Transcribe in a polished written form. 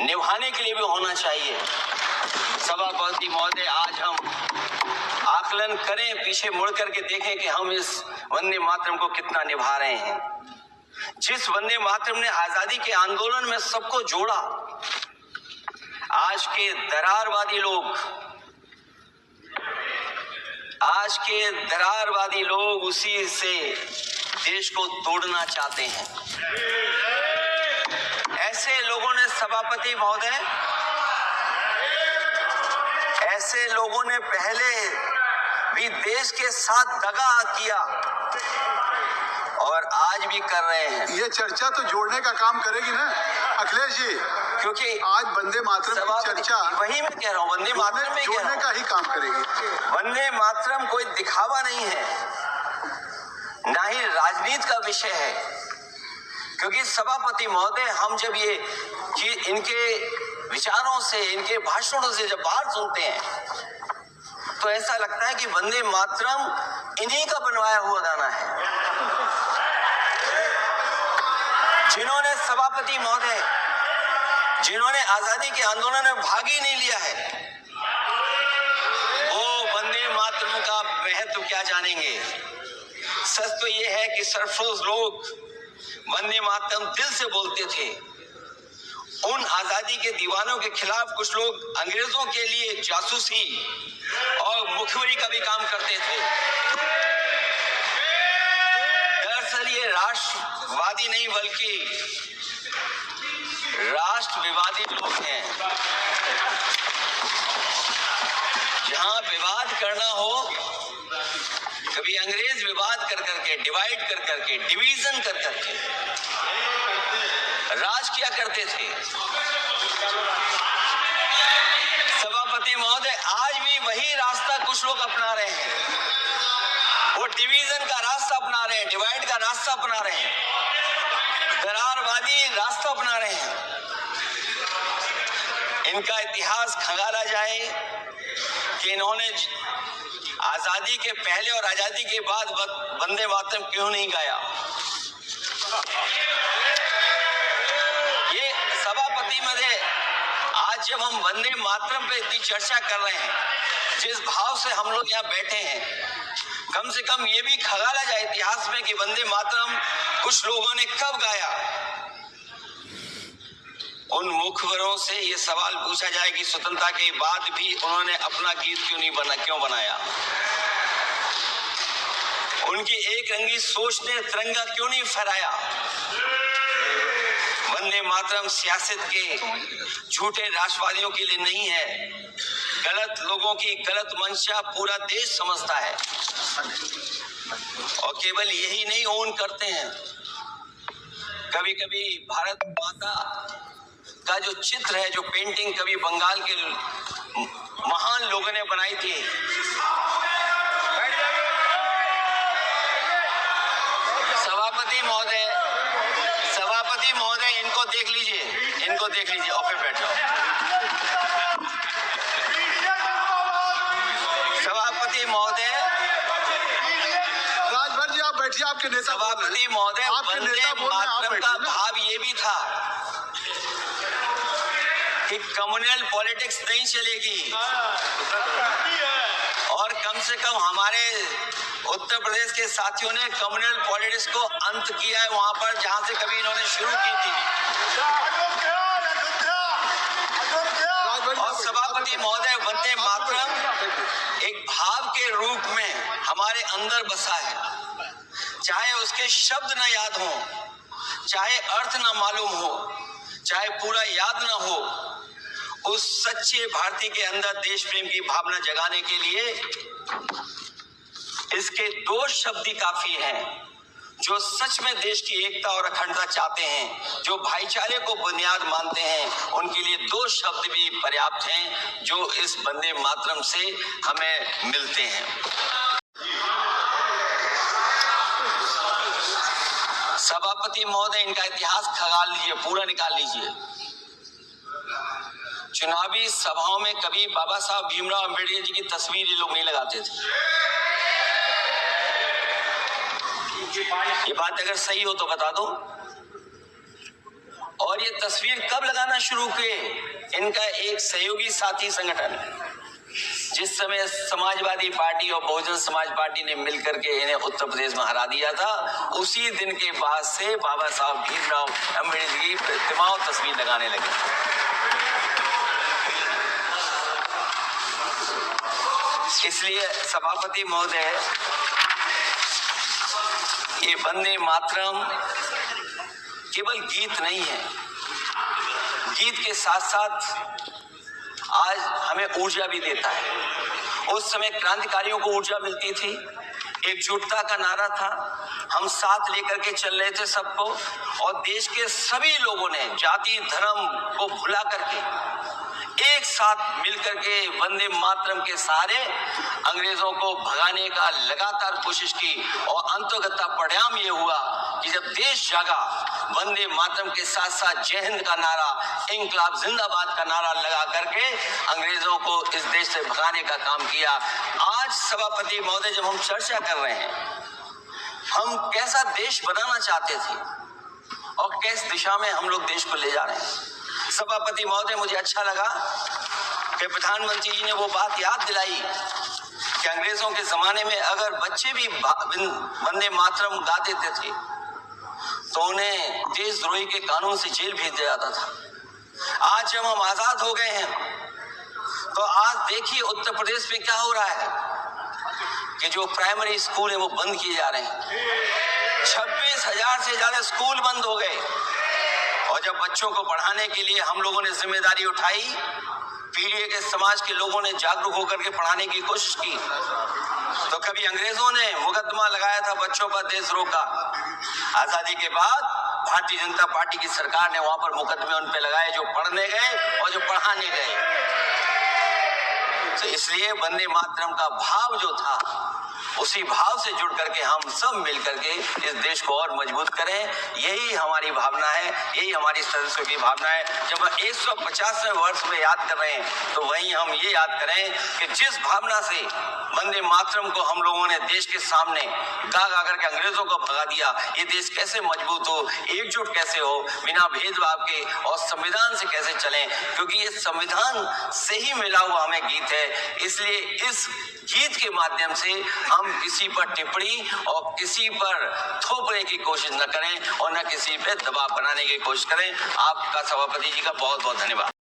निभाने के लिए भी होना चाहिए। सभापति महोदय, आज हम आकलन करें, पीछे मुड़ करके देखें कि हम इस वंदे मातरम को कितना निभा रहे हैं। जिस वंदे मातरम ने आजादी के आंदोलन में सबको जोड़ा, आज के दरारवादी लोग उसी से देश को तोड़ना चाहते हैं। ऐसे लोगों ने, सभापति महोदय, ऐसे लोगों ने पहले भी देश के साथ दगा किया और आज भी कर रहे हैं। ये चर्चा तो जोड़ने का काम करेगी ना अखिलेश जी, क्योंकि आज वंदे मातरम की चर्चा, वही मैं कह रहा हूँ, वंदे मातरम में जोड़ने का ही काम करेगी। वंदे मातरम कोई दिखावा नहीं है, ना ही राजनीति का विषय है। क्योंकि सभापति महोदय, हम जब ये इनके विचारों से, इनके भाषणों से जब बाहर सुनते हैं तो ऐसा लगता है कि वंदे मातरम इन्हीं का बनवाया हुआ गाना है। जिन्होंने, सभापति महोदय, जिन्होंने आजादी के आंदोलन में भाग ही नहीं लिया है, वो वंदे मातरम का महत्व क्या जानेंगे। सच तो ये है कि सरफरोश लोग वंदे मातरम दिल से बोलते थे। उन आजादी के दीवानों के खिलाफ कुछ लोग अंग्रेजों के लिए जासूसी और मुखबिरी का भी काम करते थे। दरअसल ये राष्ट्रवादी नहीं बल्कि राष्ट्रविवादी लोग हैं। जहां विवाद करना हो, कभी अंग्रेज विवाद कर करके, डिवाइड कर करके, डिवीजन कर करके राज किया करते थे। सभापति महोदय, आज भी वही रास्ता कुछ लोग अपना रहे हैं। वो डिवीजन का रास्ता अपना रहे हैं, डिवाइड का रास्ता अपना रहे हैं, दरारवादी रास्ता अपना रहे हैं। इनका इतिहास खंगाला जाए कि इन्होंने आजादी के पहले और आजादी के बाद वंदे मातरम क्यों नहीं गाया। ये सभापति महोदय, आज जब हम वंदे मातरम पे इतनी चर्चा कर रहे हैं, जिस भाव से हम लोग यहाँ बैठे हैं, कम से कम ये भी खंगाला जाए इतिहास में कि वंदे मातरम कुछ लोगों ने कब गाया। उन मुखबरों से ये सवाल पूछा जाए कि स्वतंत्रता के बाद भी उन्होंने अपना गीत क्यों बनाया। उनकी एक रंगी सोच ने तिरंगा क्यों नहीं फहराया। वंदे मातरम सियासत के झूठे राष्ट्रवादियों के लिए नहीं है। गलत लोगों की गलत मंशा पूरा देश समझता है और केवल यही नहीं ओन करते हैं। कभी कभी भारत माता का जो चित्र है, जो पेंटिंग कभी बंगाल के महान लोगों ने बनाई थी, सभापति महोदय, इनको देख लीजिए और फिर बैठ जाओ। सभापति महोदय, राजभर जी आप बैठिए, आपके नेता। सभापति महोदय, वंदे मातरम का भाव ये भी था कि कम्युनल पॉलिटिक्स नहीं चलेगी और कम से कम हमारे उत्तर प्रदेश के साथियों ने कम्युनल पॉलिटिक्स को अंत किया है वहां पर जहां से कभी इन्होंने शुरू की थी। और सभापति महोदय, वंदे मातरम एक भाव के रूप में हमारे अंदर बसा है। चाहे उसके शब्द न याद हो, चाहे अर्थ न मालूम हो, चाहे पूरा याद न हो, उस सच्चे भारतीय के अंदर देश प्रेम की भावना जगाने के लिए इसके दो शब्द ही काफी हैं। जो सच में देश की एकता और अखंडता चाहते हैं, जो भाईचारे को बुनियाद मानते हैं, उनके लिए दो शब्द भी पर्याप्त हैं जो इस वंदे मातरम से हमें मिलते हैं। सभापति महोदय, इनका इतिहास खंगाल लीजिए, पूरा निकाल लीजिए। चुनावी सभाओं में कभी बाबा साहब भीमराव अंबेडकर जी की तस्वीर ये लोग नहीं लगाते थे। ये बात अगर सही हो तो बता दो। और और ये तस्वीर कब लगाना शुरू किए? इनका एक सहयोगी साथी संगठन, जिस समय समाजवादी पार्टी और बहुजन समाज पार्टी ने मिलकर के इन्हें उत्तर प्रदेश में हरा दिया था, उसी दिन के बाद से बाबा साहब भीमराव अम्बेडकर की प्रतिमाओं तस्वीर लगाने लगे। इसलिए सभापति महोदय, ये वंदे मातरम केवल गीत नहीं है, गीत के साथ साथ आज हमें ऊर्जा भी देता है। उस समय क्रांतिकारियों को ऊर्जा मिलती थी, एकजुटता का नारा था, हम साथ लेकर के चल रहे थे सबको, और देश के सभी लोगों ने जाति धर्म को भुला करके एक साथ मिलकर के वंदे मातरम के सहारे अंग्रेजों को भगाने का लगातार कोशिश की, और अंततः परिणाम ये हुआ कि जब देश जागा, वंदे मातरम के साथ साथ जय हिंद का नारा, इंकलाब जिंदाबाद का नारा लगा करके अंग्रेजों को इस देश से भगाने का काम किया। आज सभापति महोदय, जब हम चर्चा कर रहे हैं, हम कैसा देश बनाना चाहते थे और किस दिशा में हम लोग देश को ले जा रहे हैं। सभापति महोदय, मुझे अच्छा लगा कि प्रधानमंत्री जी ने वो बात याद दिलाई कि अंग्रेजों के जमाने में अगर बच्चे भी वंदे मातरम गा देते थे तो उन्हें देशद्रोही के कानून से जेल भेज दिया जाता था। आज जब हम आजाद हो गए हैं, तो आज देखिए उत्तर प्रदेश में क्या हो रहा है कि जो प्राइमरी स्कूल है वो बंद किए जा रहे हैं। 26,000 से ज्यादा स्कूल बंद हो गए, और जब बच्चों को पढ़ाने के लिए हम लोगों ने जिम्मेदारी उठाई, पीढ़ी के समाज के लोगों ने जागरूक होकर के पढ़ाने की कोशिश की, तो कभी अंग्रेजों ने मुकदमा लगाया था बच्चों पर देशद्रोह का। आजादी के बाद भारतीय जनता पार्टी की सरकार ने वहां पर मुकदमे उन पे लगाए जो पढ़ने गए और जो पढ़ाने गए। तो इसलिए वंदे मातरम का भाव जो था, उसी भाव से जुड़ करके हम सब मिल करके इस देश को और मजबूत करें। यही हमारी भावना है, यही हमारी सदस्यों की भावना है। जब हम 150वें वर्ष में याद कर रहे हैं, तो वहीं हम ये याद करें कि जिस भावना से वंदे मातरम को हम लोगों ने देश के सामने गा गा करके अंग्रेजों को भगा दिया, ये देश कैसे मजबूत हो, एकजुट कैसे हो, बिना भेदभाव के, और संविधान से कैसे चलें, क्योंकि ये संविधान से ही मिला हुआ हमें गीत है। इसलिए इस गीत के माध्यम से हम किसी पर टिप्पणी और किसी पर थोपने की कोशिश न करें और न किसी पे दबाव बनाने की कोशिश करें। आपका सभापति जी का बहुत बहुत धन्यवाद।